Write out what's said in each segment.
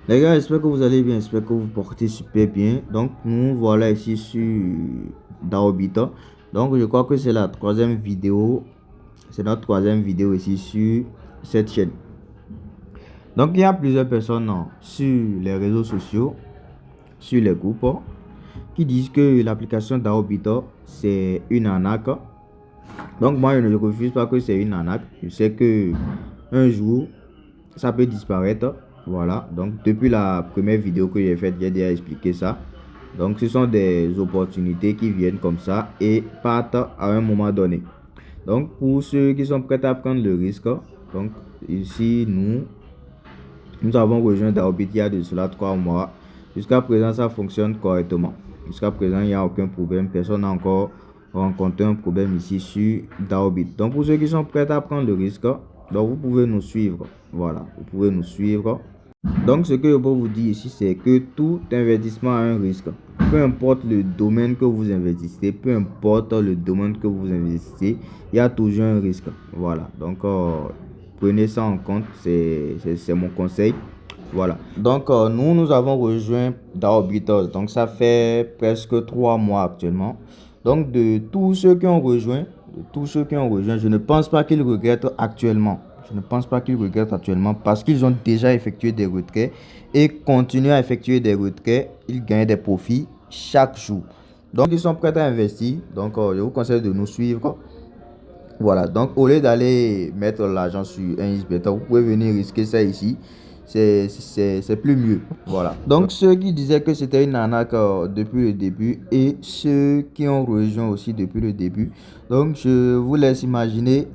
Les gars, j'espère que vous allez bien, j'espère que vous vous portez super bien. Donc, nous voilà ici sur Daobita. Donc, je crois que c'est la troisième vidéo. C'est notre troisième vidéo ici sur cette chaîne. Donc, il y a plusieurs personnes sur les réseaux sociaux, sur les groupes, qui disent que l'application Daobita, c'est une arnaque. Donc, moi, je ne refuse pas que c'est une arnaque. Je sais que un jour, ça peut disparaître. Voilà, donc depuis la première vidéo que j'ai faite, j'ai déjà expliqué ça. Donc ce sont des opportunités qui viennent comme ça et partent à un moment donné. Donc pour ceux qui sont prêts à prendre le risque, donc ici nous avons rejoint Daobit il y a de cela 3 mois. Jusqu'à présent ça fonctionne correctement. Jusqu'à présent il n'y a aucun problème. Personne n'a encore rencontré un problème ici sur Daobit. Donc pour ceux qui sont prêts à prendre le risque, donc vous pouvez nous suivre. Voilà, vous pouvez nous suivre. Donc, ce que je peux vous dire ici, c'est que tout investissement a un risque. Peu importe le domaine que vous investissez, peu importe le domaine que vous investissez, il y a toujours un risque. Voilà. Donc, prenez ça en compte. C'est mon conseil. Voilà. Donc, nous avons rejoint Daobitos. Donc, ça fait presque 3 mois actuellement. Donc, de tous ceux qui ont rejoint, je ne pense pas qu'ils regrettent actuellement. Je ne pense pas qu'ils regrettent actuellement parce qu'ils ont déjà effectué des retraits et continuent à effectuer des retraits. Ils gagnent des profits chaque jour. Donc, ils sont prêts à investir. Donc, je vous conseille de nous suivre. Voilà. Donc, au lieu d'aller mettre l'argent sur un XBET, vous pouvez venir risquer ça ici. C'est plus mieux. Voilà. Donc, ceux qui disaient que c'était une arnaque depuis le début et ceux qui ont rejoint aussi depuis le début. Donc, je vous laisse imaginer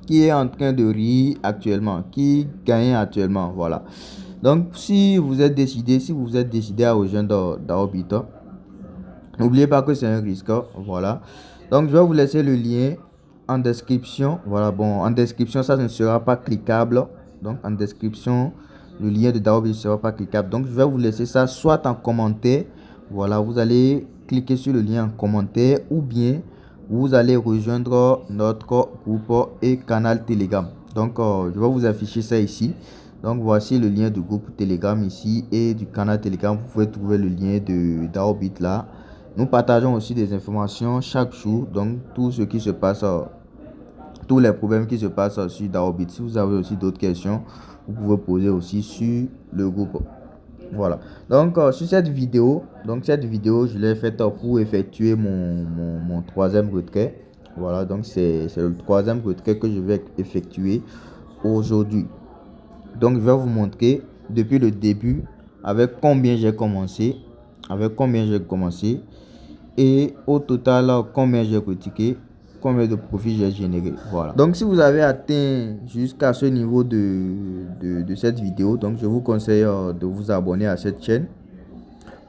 qui est en train de rire actuellement, qui gagne actuellement. Voilà. Donc, si vous êtes décidé à rejoindre Daobita, n'oubliez pas que c'est un risque. Voilà. Donc, je vais vous laisser le lien en description. Voilà. Bon, en description, ça ne sera pas cliquable. Donc, en description, le lien de Daobita ne sera pas cliquable. Donc, je vais vous laisser ça soit en commentaire. Voilà. Vous allez cliquer sur le lien en commentaire ou bien vous allez rejoindre notre groupe et canal Telegram. Donc, je vais vous afficher ça ici. Donc, voici le lien du groupe Telegram ici et du canal Telegram. Vous pouvez trouver le lien de Daobit là. Nous partageons aussi des informations chaque jour. Donc, tout ce qui se passe, tous les problèmes qui se passent sur Daobit. Si vous avez aussi d'autres questions, vous pouvez poser aussi sur le groupe. Voilà. Donc, sur cette vidéo, je l'ai faite pour effectuer mon troisième retrait. Voilà. Donc, c'est le troisième retrait que je vais effectuer aujourd'hui. Donc, je vais vous montrer depuis le début avec combien j'ai commencé. Et au total, combien j'ai critiqué, combien de profit j'ai généré. Voilà. Donc, si vous avez atteint jusqu'à ce niveau de cette vidéo, donc je vous conseille de vous abonner à cette chaîne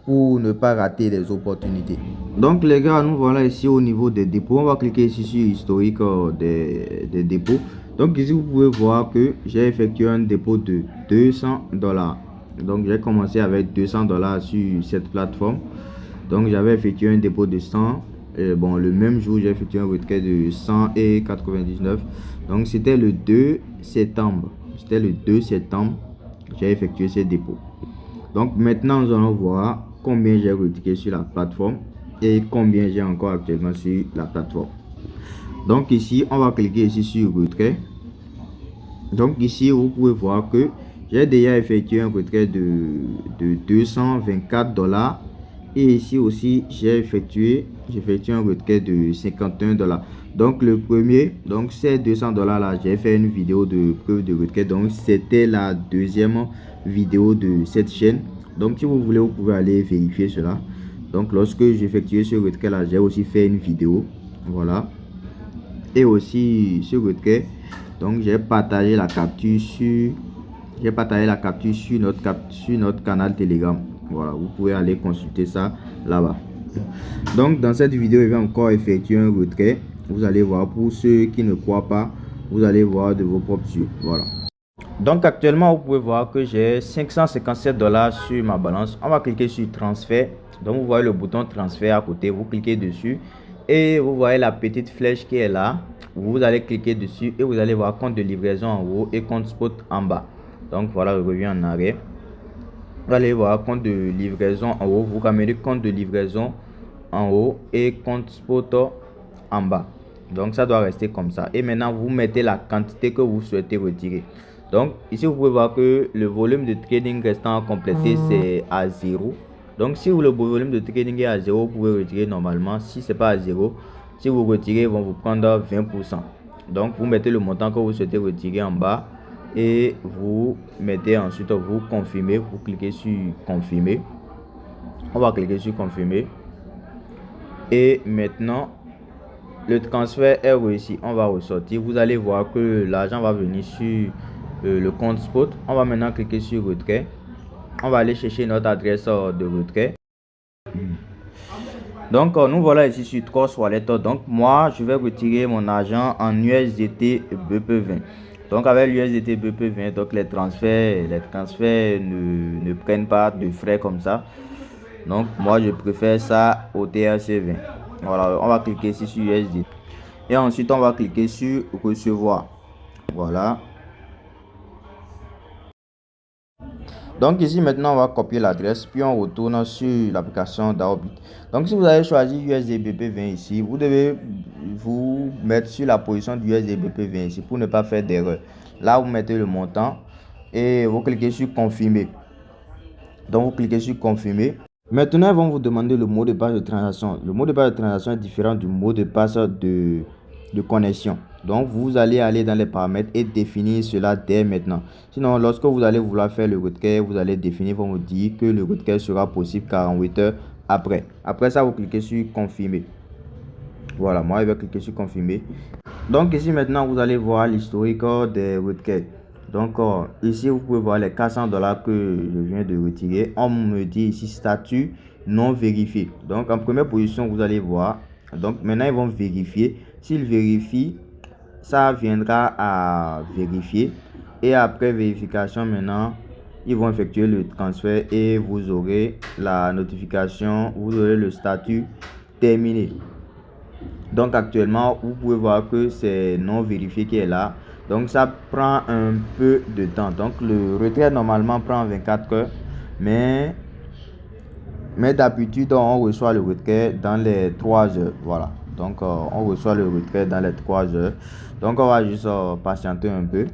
pour ne pas rater les opportunités. Donc, les gars, nous voilà ici au niveau des dépôts. On va cliquer ici sur historique des dépôts. Donc, ici, vous pouvez voir que j'ai effectué un dépôt de 200 $. Donc, j'ai commencé avec 200 $ sur cette plateforme. Donc, j'avais effectué un dépôt de 100. Et bon, le même jour, j'ai effectué un retrait de 199. Donc, c'était le 2 septembre. J'ai effectué ce dépôt. Donc, maintenant, nous allons voir combien j'ai retiré sur la plateforme et combien j'ai encore actuellement sur la plateforme. Donc, ici, on va cliquer ici sur retrait. Donc, ici, vous pouvez voir que j'ai déjà effectué un retrait de 224 $. Et ici aussi, j'ai effectué un retrait de 51 $. Donc, le premier, donc ces 200 $ là, j'ai fait une vidéo de preuve de retrait. Donc, c'était la deuxième vidéo de cette chaîne. Donc, si vous voulez, vous pouvez aller vérifier cela. Donc, lorsque j'ai effectué ce retrait là, j'ai aussi fait une vidéo. Voilà. Et aussi, ce retrait, donc j'ai partagé la capture sur notre canal Telegram. Voilà, vous pouvez aller consulter ça là-bas. Donc, dans cette vidéo, je vais encore effectuer un retrait. Vous allez voir, pour ceux qui ne croient pas, vous allez voir de vos propres yeux. Voilà. Donc, actuellement, vous pouvez voir que j'ai 557 $ sur ma balance. On va cliquer sur transfert. Donc, vous voyez le bouton transfert à côté. Vous cliquez dessus et vous voyez la petite flèche qui est là. Vous allez cliquer dessus et vous allez voir compte de livraison en haut et compte spot en bas. Donc, voilà, je reviens en arrière. Vous allez voir compte de livraison en haut. Vous ramenez compte de livraison en haut et compte spot en bas. Donc ça doit rester comme ça. Et maintenant vous mettez la quantité que vous souhaitez retirer. Donc ici vous pouvez voir que le volume de trading restant à compléter c'est à 0. Donc si le volume de trading est à 0, vous pouvez retirer normalement. Si c'est pas à 0, si vous retirez, ils vont vous prendre 20%. Donc vous mettez le montant que vous souhaitez retirer en bas et vous mettez ensuite, vous confirmez, vous cliquez sur confirmer. On va cliquer sur confirmer et maintenant le transfert est réussi. On va ressortir. Vous allez voir que l'argent va venir sur le compte spot. On va maintenant cliquer sur retrait. On va aller chercher notre adresse de retrait. Donc nous voilà ici sur Trust Wallet. Donc moi je vais retirer mon argent en USDT BP20. Donc avec l'USDT BP20, donc les transferts ne prennent pas de frais comme ça. Donc moi je préfère ça au TRC20. Voilà, on va cliquer ici sur USDT. Et ensuite on va cliquer sur recevoir. Voilà. Donc ici maintenant on va copier l'adresse puis on retourne sur l'application DAObit. Donc si vous avez choisi USDBP20 ici, vous devez vous mettre sur la position du USDBP20 ici pour ne pas faire d'erreur. Là vous mettez le montant et vous cliquez sur confirmer. Donc vous cliquez sur confirmer. Maintenant ils vont vous demander le mot de passe de transaction. Le mot de passe de transaction est différent du mot de passe de connexion. Donc vous allez aller dans les paramètres et définir cela dès maintenant. Sinon lorsque vous allez vouloir faire le retrait, vous allez définir, vont vous dire que le retrait sera possible 48 heures après. Après ça vous cliquez sur confirmer. Voilà, moi je vais cliquer sur confirmer. Donc ici maintenant vous allez voir l'historique des retraits. Donc ici vous pouvez voir les $400 que je viens de retirer. On me dit ici statut non vérifié. Donc en première position vous allez voir. Donc maintenant ils vont vérifier. S'ils vérifient, ça viendra à vérifier. Et après vérification maintenant, ils vont effectuer le transfert et vous aurez la notification, vous aurez le statut terminé. Donc actuellement vous pouvez voir que c'est non vérifié qui est là. Donc ça prend un peu de temps. Donc le retrait normalement prend 24 heures. Mais d'habitude on reçoit le retrait dans les 3 heures. Voilà. Donc on reçoit le retrait dans les 3 heures. Donc on va juste patienter un peu.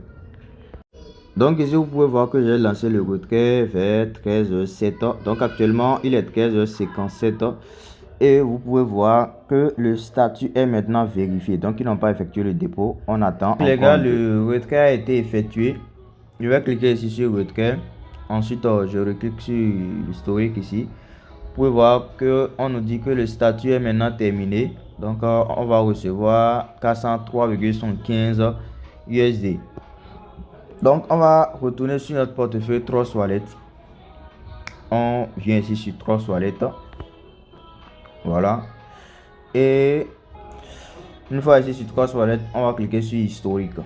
Donc ici vous pouvez voir que j'ai lancé le retrait vers 13h07. Donc actuellement il est 13h57. Et vous pouvez voir que le statut est maintenant vérifié. Donc ils n'ont pas effectué le dépôt. On attend. Les gars, le retrait a été effectué. Je vais cliquer ici sur retrait. Ensuite je reclique sur l'historique ici. Vous pouvez voir que on nous dit que le statut est maintenant terminé. Donc on va recevoir 403,75 USD. Donc on va retourner sur notre portefeuille Trust Wallet. On vient ici sur Trust Wallet. Voilà. Et une fois ici sur Trust Wallet, on va cliquer sur historique.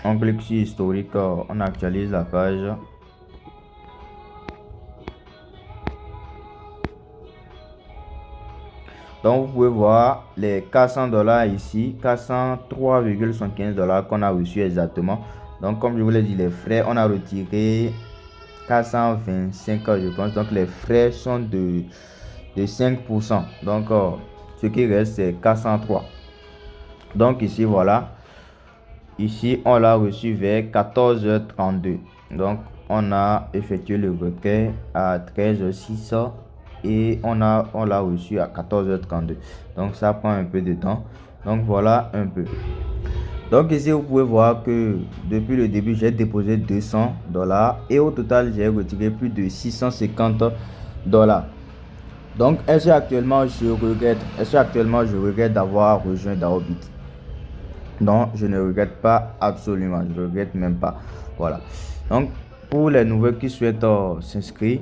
On clique sur historique, on actualise la page. Donc vous pouvez voir les $400 ici, $403,75 qu'on a reçu exactement. Donc comme je vous l'ai dit, les frais, on a retiré 425 je pense. Donc les frais sont de 5%. Donc ce qui reste c'est 403. Donc ici voilà, ici on l'a reçu vers 14h32. Donc on a effectué le retrait à 13h06 et on l'a reçu à 14h32. Donc ça prend un peu de temps. Donc voilà un peu. Donc ici vous pouvez voir que depuis le début j'ai déposé $200 et au total j'ai retiré plus de $650. Donc est-ce actuellement je regrette d'avoir rejoint DAObit? Non, je ne regrette pas absolument, je ne regrette même pas. Voilà. Donc pour les nouveaux qui souhaitent s'inscrire,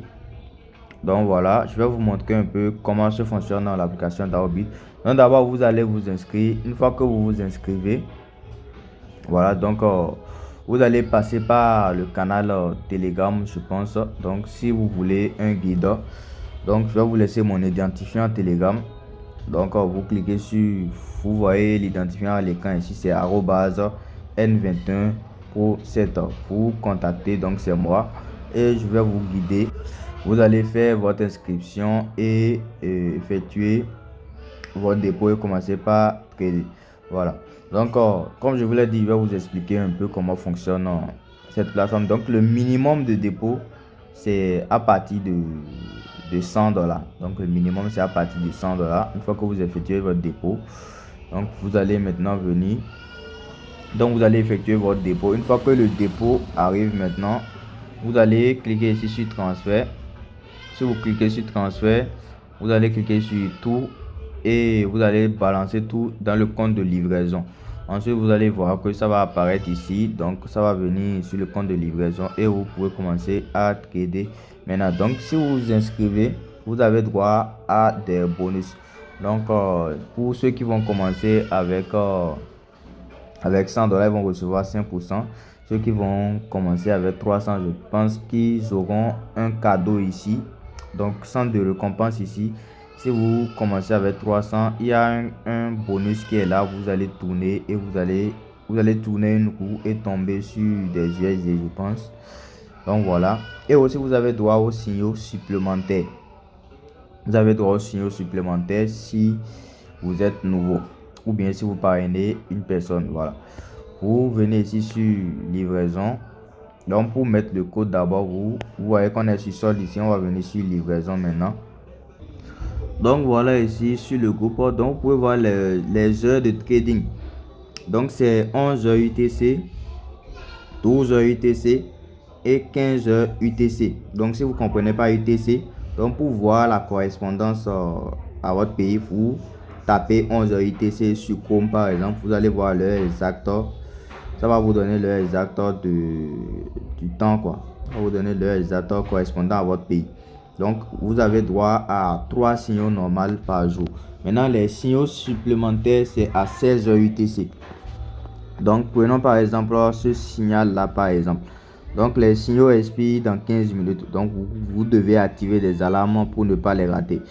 donc voilà, je vais vous montrer un peu comment se fonctionne dans l'application DAObit. Donc d'abord vous allez vous inscrire. Une fois que vous vous inscrivez, voilà, donc vous allez passer par le canal Telegram, je pense. Donc si vous voulez un guide, donc je vais vous laisser mon identifiant Telegram. Donc vous cliquez sur, vous voyez l'identifiant à l'écran ici, c'est @n21pro7. Vous contactez, donc c'est moi. et je vais vous guider. Vous allez faire votre inscription et effectuer votre dépôt et commencer par trader. Voilà. Donc, comme je vous l'ai dit, je vais vous expliquer un peu comment fonctionne cette plateforme. Donc, le minimum de dépôt, c'est à partir de $100. Donc, le minimum, c'est à partir de $100. Une fois que vous effectuez votre dépôt, donc vous allez maintenant venir. Donc, vous allez effectuer votre dépôt. Une fois que le dépôt arrive maintenant, vous allez cliquer ici sur transfert. Si vous cliquez sur transfert, vous allez cliquer sur tout et vous allez balancer tout dans le compte de livraison. Ensuite, vous allez voir que ça va apparaître ici. Donc, ça va venir sur le compte de livraison et vous pouvez commencer à trader maintenant. Donc, si vous vous inscrivez, vous avez droit à des bonus. Donc, pour ceux qui vont commencer avec $100, ils vont recevoir 5%. Ceux qui vont commencer avec 300, je pense qu'ils auront un cadeau ici. Donc, centre de récompense ici. Si vous commencez avec 300, il y a un bonus qui est là. Vous allez tourner et vous allez tourner une roue et tomber sur des USD, je pense. Donc, voilà. Et aussi, vous avez droit aux signaux supplémentaires. Vous avez droit aux signaux supplémentaires si vous êtes nouveau ou bien si vous parrainez une personne. Voilà. Vous venez ici sur livraison. Donc, pour mettre le code d'abord, vous voyez qu'on est sur solde ici. On va venir sur livraison maintenant. Donc, voilà ici sur le groupe. Donc, vous pouvez voir les heures de trading. Donc, c'est 11h UTC, 12h UTC et 15h UTC. Donc, si vous ne comprenez pas UTC, donc pour voir la correspondance à votre pays, vous tapez 11h UTC sur Chrome par exemple. Vous allez voir l'heure exacte. Ça va vous donner l'heure exacte du temps, quoi. Ça va vous donner l'heure exacte correspondant à votre pays. Donc, vous avez droit à 3 signaux normaux par jour. Maintenant, les signaux supplémentaires, c'est à 16h UTC. Donc, prenons par exemple ce signal-là, par exemple. Donc, les signaux expirent dans 15 minutes. Donc, vous devez activer des alarmes pour ne pas les rater.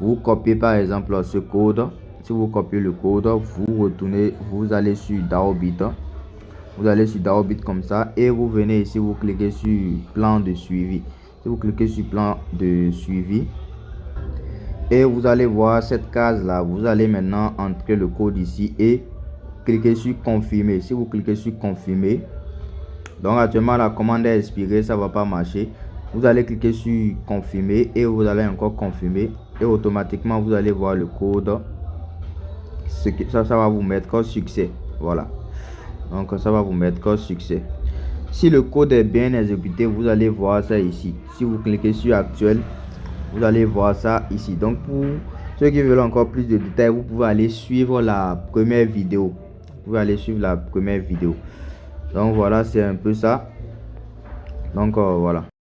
Vous copiez par exemple ce code. Si vous copiez le code, vous retournez, vous allez sur Daobit. Vous allez sur Daobit comme ça et vous venez ici, vous cliquez sur plan de suivi. Si vous cliquez sur plan de suivi et vous allez voir cette case là, vous allez maintenant entrer le code ici et cliquez sur confirmer. Si vous cliquez sur confirmer, donc actuellement la commande est expirée, ça va pas marcher. Vous allez cliquer sur confirmer et vous allez encore confirmer et automatiquement vous allez voir le code. Ça va vous mettre succès. Voilà. Donc ça va vous mettre succès. Si le code est bien exécuté, vous allez voir ça ici. Si vous cliquez sur actuel, vous allez voir ça ici. Donc pour ceux qui veulent encore plus de détails, vous pouvez aller suivre la première vidéo. Vous pouvez aller suivre la première vidéo. Donc voilà, c'est un peu ça. Donc voilà.